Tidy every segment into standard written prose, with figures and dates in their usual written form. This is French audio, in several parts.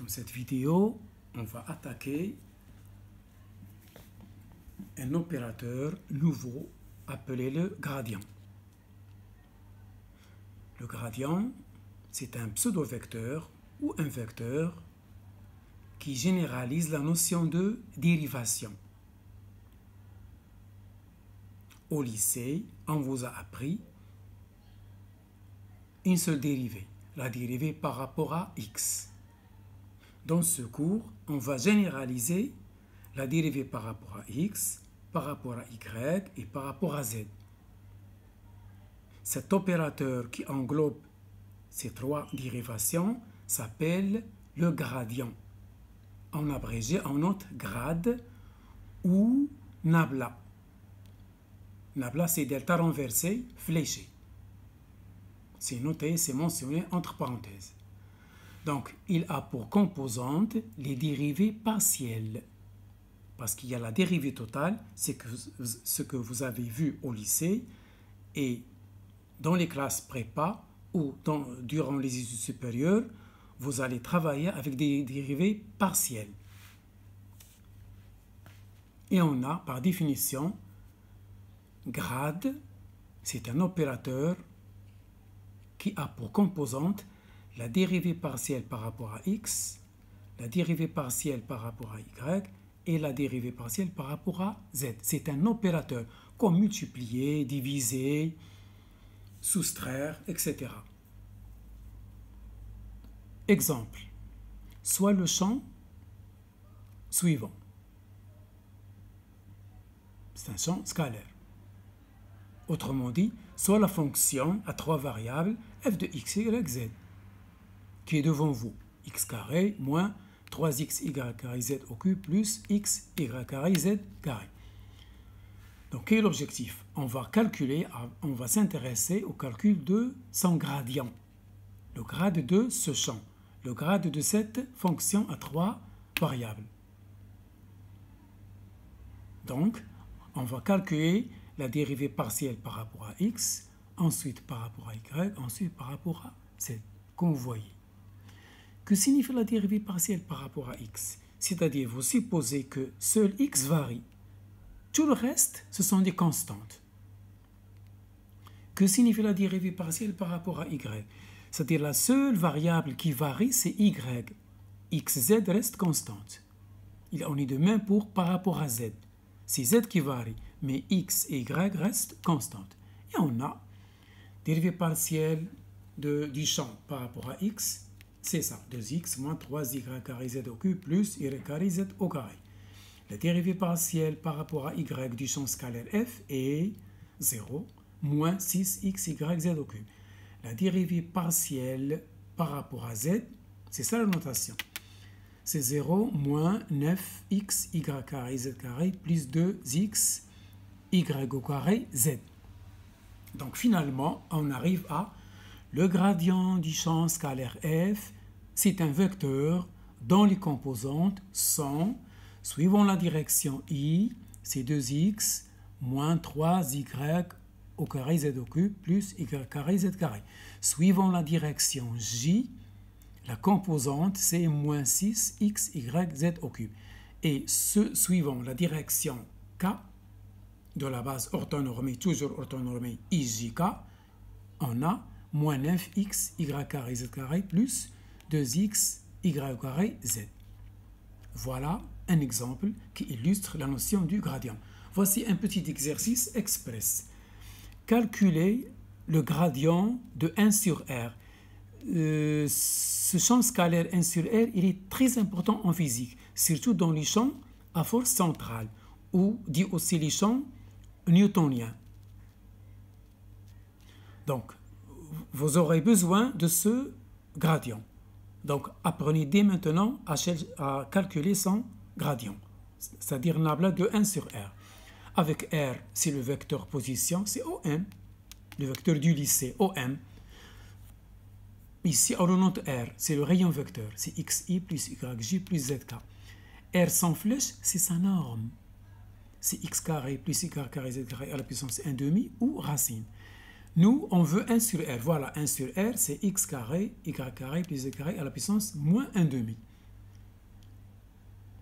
Dans cette vidéo, on va attaquer un opérateur nouveau appelé le gradient. Le gradient, c'est un pseudo-vecteur ou un vecteur qui généralise la notion de dérivation. Au lycée, on vous a appris une seule dérivée, la dérivée par rapport à x. Dans ce cours, on va généraliser la dérivée par rapport à x, par rapport à y et par rapport à z. Cet opérateur qui englobe ces trois dérivations s'appelle le gradient. En abrégé, on note grade ou nabla. Nabla, c'est delta renversé, fléché. C'est noté, c'est mentionné entre parenthèses. Donc, il a pour composante les dérivées partielles. Parce qu'il y a la dérivée totale, c'est ce que vous avez vu au lycée, et dans les classes prépa ou durant les études supérieures, vous allez travailler avec des dérivées partielles. Et on a, par définition, grade, c'est un opérateur qui a pour composante la dérivée partielle par rapport à x, la dérivée partielle par rapport à y et la dérivée partielle par rapport à z. C'est un opérateur comme multiplier, diviser, soustraire, etc. Exemple, soit le champ suivant. C'est un champ scalaire. Autrement dit, soit la fonction à trois variables f de x, y, z, qui est devant vous, x carré moins 3xy carré z au cube plus xy carré z carré. Donc, quel est l'objectif? On va calculer, on va s'intéresser au calcul de son gradient, le grade de ce champ, le grade de cette fonction à trois variables. Donc, on va calculer la dérivée partielle par rapport à x, ensuite par rapport à y, ensuite par rapport à z, comme vous voyez. Que signifie la dérivée partielle par rapport à x? C'est-à-dire, vous supposez que seul x varie. Tout le reste, ce sont des constantes. Que signifie la dérivée partielle par rapport à y? C'est-à-dire, la seule variable qui varie, c'est y. x, z reste constante. Il en est de même pour par rapport à z. C'est z qui varie, mais x et y restent constantes. Et on a dérivée partielle du champ par rapport à x, c'est ça, 2x moins 3y carré z au cube plus y carré z au carré. La dérivée partielle par rapport à y du champ scalaire f est 0 moins 6xy z au cube. La dérivée partielle par rapport à z, c'est ça la notation. C'est 0 moins 9xy carré z carré plus 2x y au carré z. Donc finalement, on arrive à le gradient du champ scalaire f, c'est un vecteur dont les composantes sont, suivant la direction i, c'est 2x moins 3y au carré z au cube plus y carré z carré. Suivant la direction j, la composante c'est moins 6xy z au cube. Et suivant la direction k, de la base orthonormée, toujours orthonormée ijk, on a moins 9xy carré z carré plus 2xy carré z. Voilà un exemple qui illustre la notion du gradient. Voici un petit exercice express. Calculer le gradient de 1 sur r. Ce champ scalaire 1 sur r, il est très important en physique, surtout dans les champs à force centrale, ou dit aussi les champs newtoniens. Donc, vous aurez besoin de ce gradient. Donc, apprenez dès maintenant à calculer son gradient, c'est-à-dire nabla de 1 sur r. Avec r, c'est le vecteur position, c'est OM, le vecteur du lycée, OM. Ici, on note r, c'est le rayon vecteur, c'est xi plus yj plus zk. R sans flèche, c'est sa norme. C'est x carré plus y carré z carré à la puissance 1 demi ou racine. Nous, on veut 1 sur r. Voilà, 1 sur r, c'est x carré, y carré plus z carré à la puissance moins 1 demi.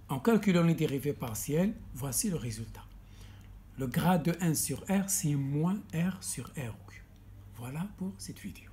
En calculant les dérivées partielles, voici le résultat. Le grade de 1 sur R, c'est moins R sur R cube. Voilà pour cette vidéo.